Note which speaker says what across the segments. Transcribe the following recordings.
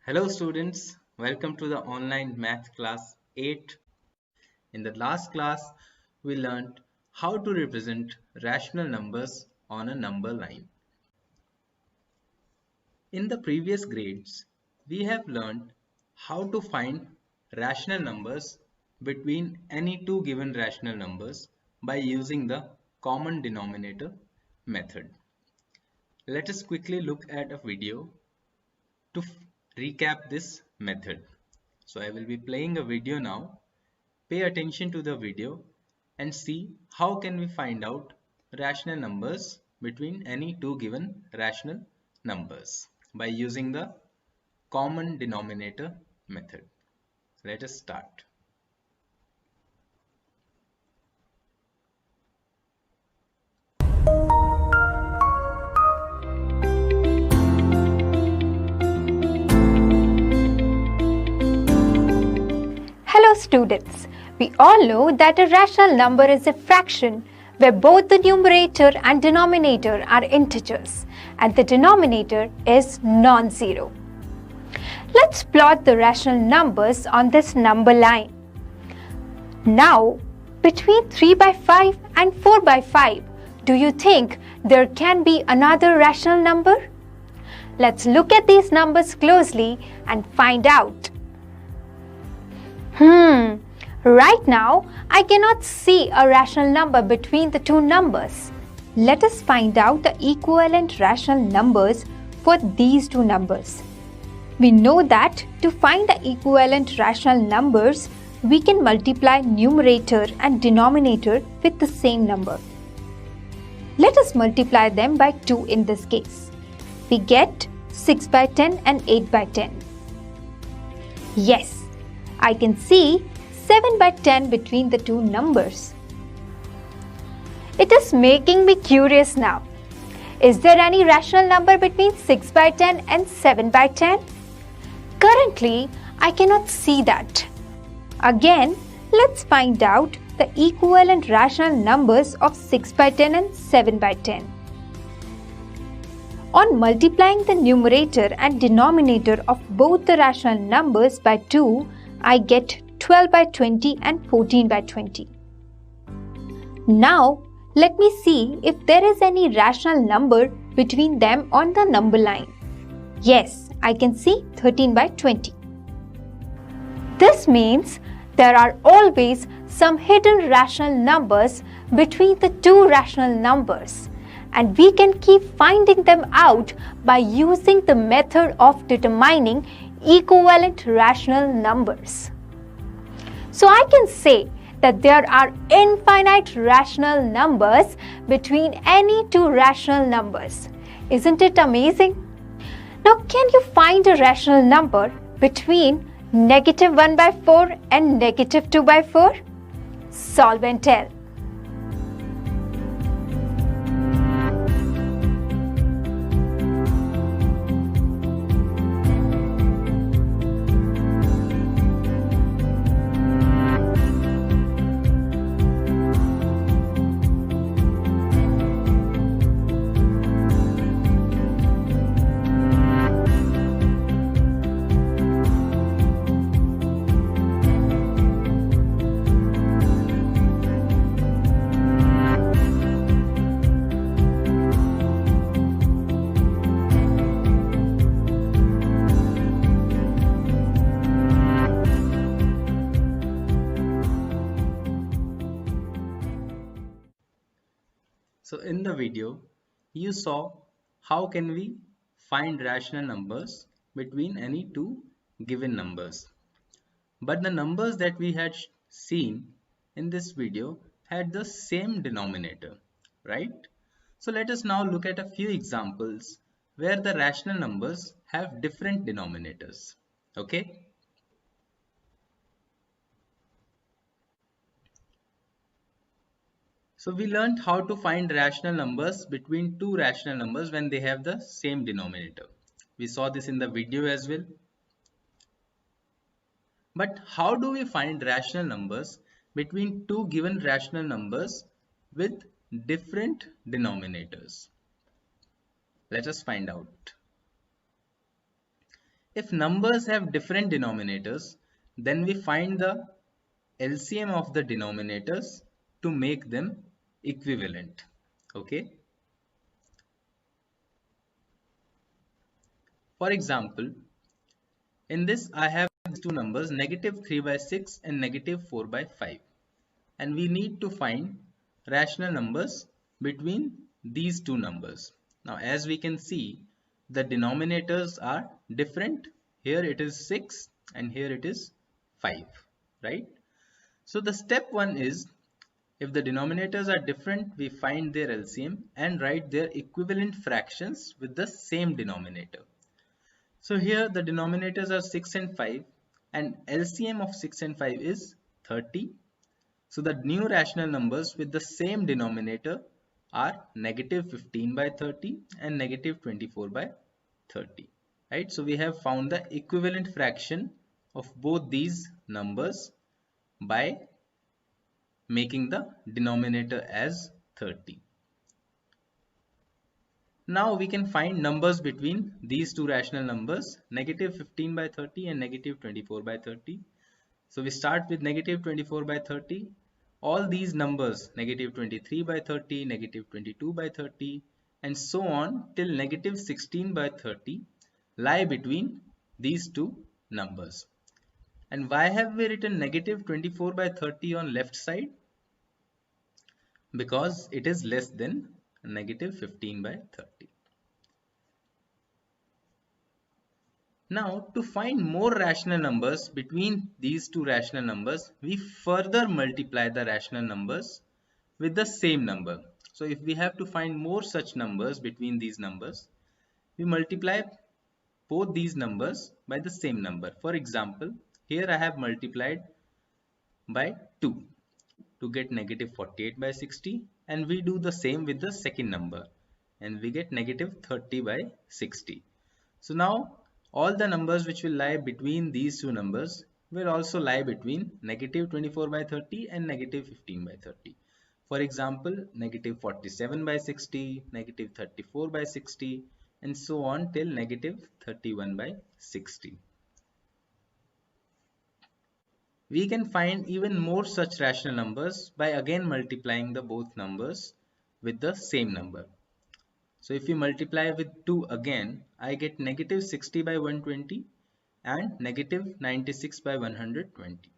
Speaker 1: Hello students, welcome to the online math class 8. In the last class, we learned how to represent rational numbers on a number line. In the previous grades, we have learned how to find rational numbers between any two given rational numbers by using the common denominator method. Let us quickly look at a video to recap this method. So I will be playing a video now. Pay attention to the video and see how can we find out rational numbers between any two given rational numbers by using the common denominator method. Let us start.
Speaker 2: Hello students, we all know that a rational number is a fraction where both the numerator and denominator are integers and the denominator is non-zero. Let's plot the rational numbers on this number line. Now, between 3 by 5 and 4 by 5, do you think there can be another rational number? Let's look at these numbers closely and find out. Right now, I cannot see a rational number between the two numbers. Let us find out the equivalent rational numbers for these two numbers. We know that to find the equivalent rational numbers, we can multiply numerator and denominator with the same number. Let us multiply them by 2 in this case. We get 6 by 10 and 8 by 10. Yes, I can see 7 by 10 between the two numbers. It is making me curious now. Is there any rational number between 6 by 10 and 7 by 10? Currently, I cannot see that. Again, let's find out the equivalent rational numbers of 6 by 10 and 7 by 10. On multiplying the numerator and denominator of both the rational numbers by 2, I get 12 by 20 and 14 by 20. Now, let me see if there is any rational number between them on the number line. Yes, I can see 13 by 20. This means there are always some hidden rational numbers between the two rational numbers, and we can keep finding them out by using the method of determining equivalent rational numbers. So I can say that there are infinite rational numbers between any two rational numbers. Isn't it amazing? Now can you find a rational number between negative 1 by 4 and negative 2 by 4? Solve and tell.
Speaker 1: So in the video, you saw how can we find rational numbers between any two given numbers. But the numbers that we had seen in this video had the same denominator, right? So let us now look at a few examples where the rational numbers have different denominators, okay? So we learned how to find rational numbers between two rational numbers when they have the same denominator. We saw this in the video as well. But how do we find rational numbers between two given rational numbers with different denominators? Let us find out. If numbers have different denominators, then we find the LCM of the denominators to make them equivalent. Okay. For example, in this I have these two numbers, negative 3 by 6 and negative 4 by 5. And we need to find rational numbers between these two numbers. Now as we can see, the denominators are different. Here it is 6 and here it is 5, right? So the step one is, if the denominators are different, we find their LCM and write their equivalent fractions with the same denominator. So here the denominators are 6 and 5 and LCM of 6 and 5 is 30. So the new rational numbers with the same denominator are negative 15 by 30 and negative 24 by 30. Right? So we have found the equivalent fraction of both these numbers by making the denominator as 30. Now we can find numbers between these two rational numbers, negative 15 by 30 and negative 24 by 30. So we start with negative 24 by 30. All these numbers, negative 23 by 30, negative 22 by 30, and so on till negative 16 by 30 lie between these two numbers. And why have we written negative 24 by 30 on left side? Because it is less than negative 15 by 30. Now, to find more rational numbers between these two rational numbers, we further multiply the rational numbers with the same number. So if we have to find more such numbers between these numbers, we multiply both these numbers by the same number. For example, here I have multiplied by 2 to get negative 48 by 60, and we do the same with the second number and we get negative 30 by 60. So now all the numbers which will lie between these two numbers will also lie between negative 24 by 30 and negative 15 by 30. For example, negative 47 by 60, negative 34 by 60, and so on till negative 31 by 60. We can find even more such rational numbers by again multiplying the both numbers with the same number. So if we multiply with 2 again, I get negative 60 by 120 and negative 96 by 120.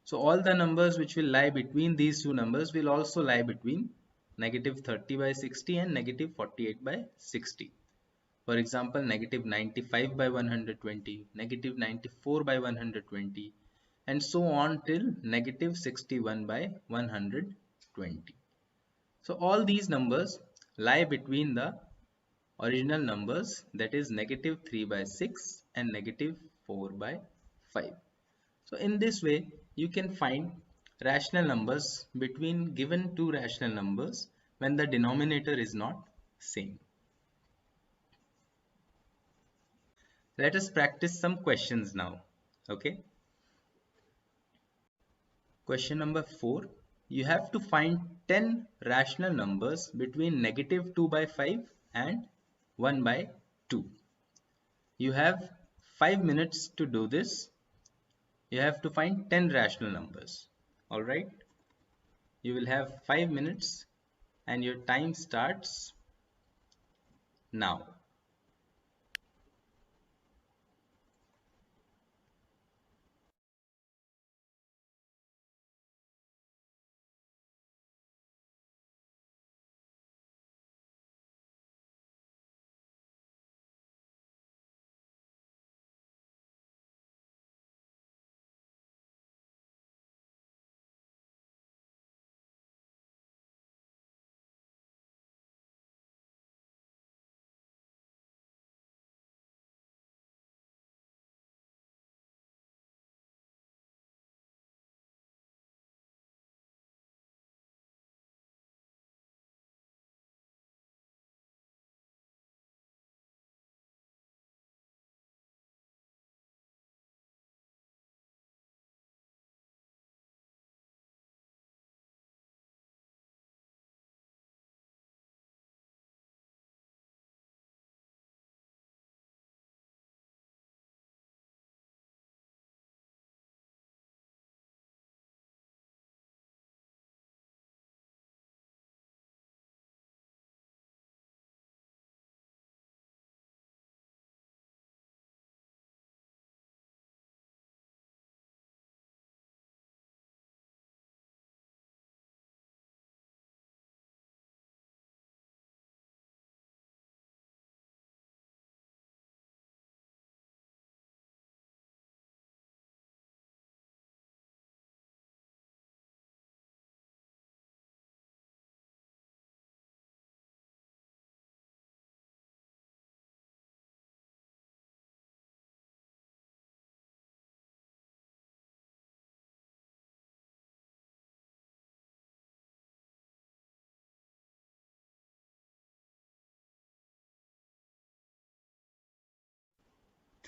Speaker 1: So all the numbers which will lie between these two numbers will also lie between negative 30 by 60 and negative 48 by 60. For example, negative 95 by 120, negative 94 by 120, and so on till negative 61 by 120. So all these numbers lie between the original numbers, that is negative 3 by 6 and negative 4 by 5. So in this way you can find rational numbers between given two rational numbers when the denominator is not same. Let us practice some questions now. Okay. Question number 4. You have to find 10 rational numbers between negative 2 by 5 and 1 by 2. You have 5 minutes to do this. You have to find 10 rational numbers. Alright. You will have 5 minutes and your time starts now.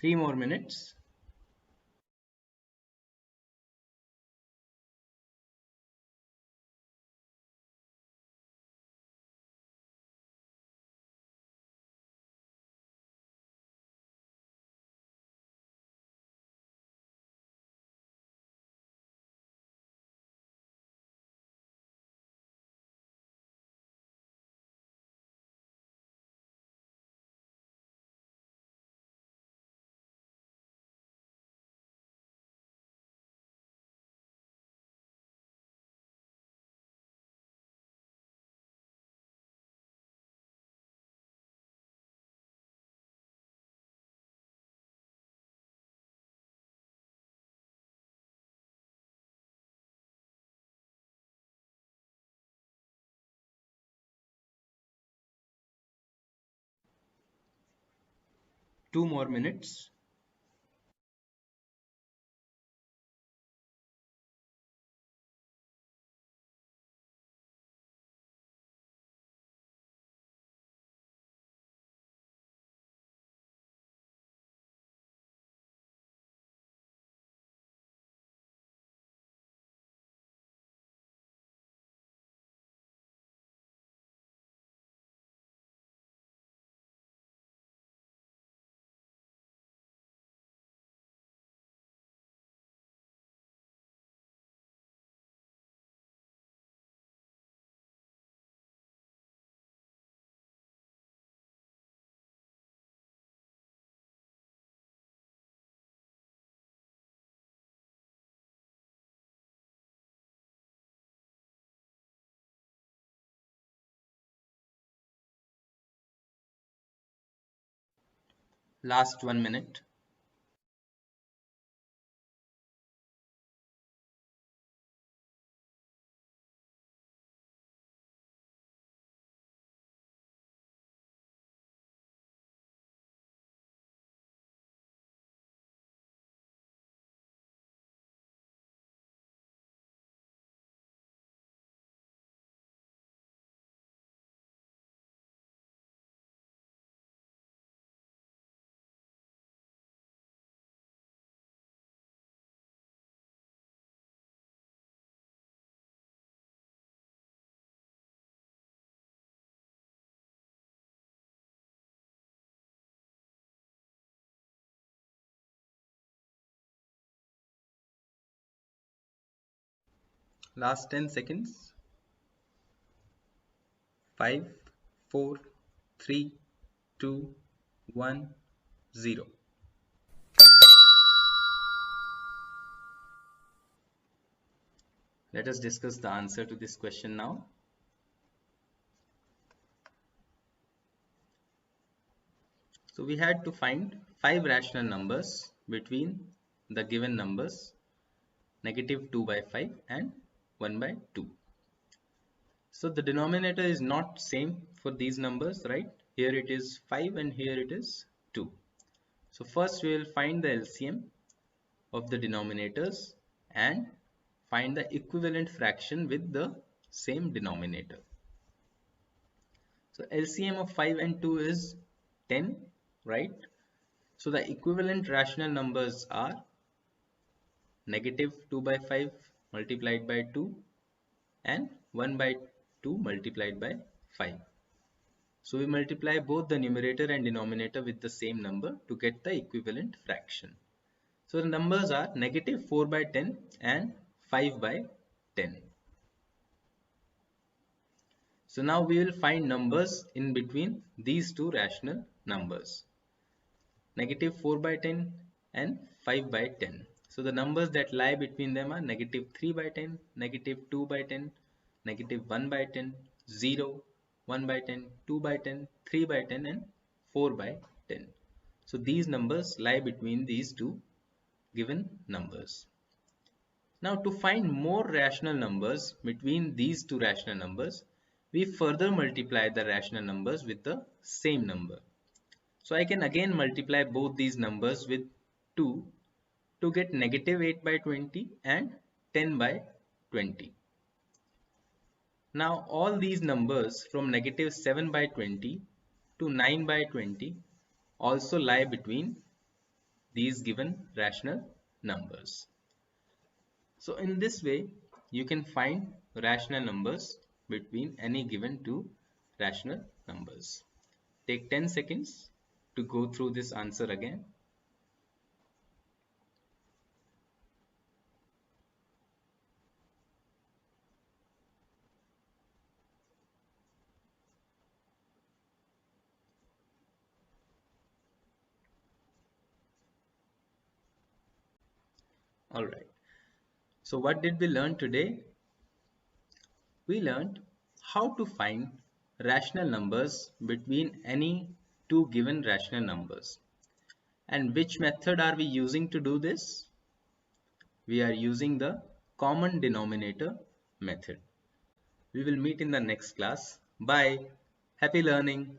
Speaker 1: 3 more minutes. Two more minutes. Last 1 minute. Last 10 seconds. 5, 4, 3, 2, 1, 0. Let us discuss the answer to this question now. So we had to find 5 rational numbers between the given numbers -2 by 5 and 1 by 2. So the denominator is not same for these numbers, right? Here it is 5 and here it is 2. So first we will find the LCM of the denominators and find the equivalent fraction with the same denominator. So LCM of 5 and 2 is 10, right? So the equivalent rational numbers are -2 by 5 multiplied by 2 and 1 by 2 multiplied by 5. So we multiply both the numerator and denominator with the same number to get the equivalent fraction. So the numbers are -4 by 10 and 5 by 10. So now we will find numbers in between these two rational numbers, -4 by 10 and 5 by 10. So the numbers that lie between them are -3 by 10, -2 by 10, -1 by 10, 0, 1 by 10, 2 by 10, 3 by 10 and 4 by 10. So these numbers lie between these two given numbers. Now to find more rational numbers between these two rational numbers, we further multiply the rational numbers with the same number. So I can again multiply both these numbers with 2 to get -8 by 20 and 10 by 20. Now all these numbers from -7 by 20 to 9 by 20 also lie between these given rational numbers. So in this way, you can find rational numbers between any given two rational numbers. Take 10 seconds to go through this answer again. Alright, so what did we learn today? We learned how to find rational numbers between any two given rational numbers. And which method are we using to do this? We are using the common denominator method. We will meet in the next class. Bye. Happy learning.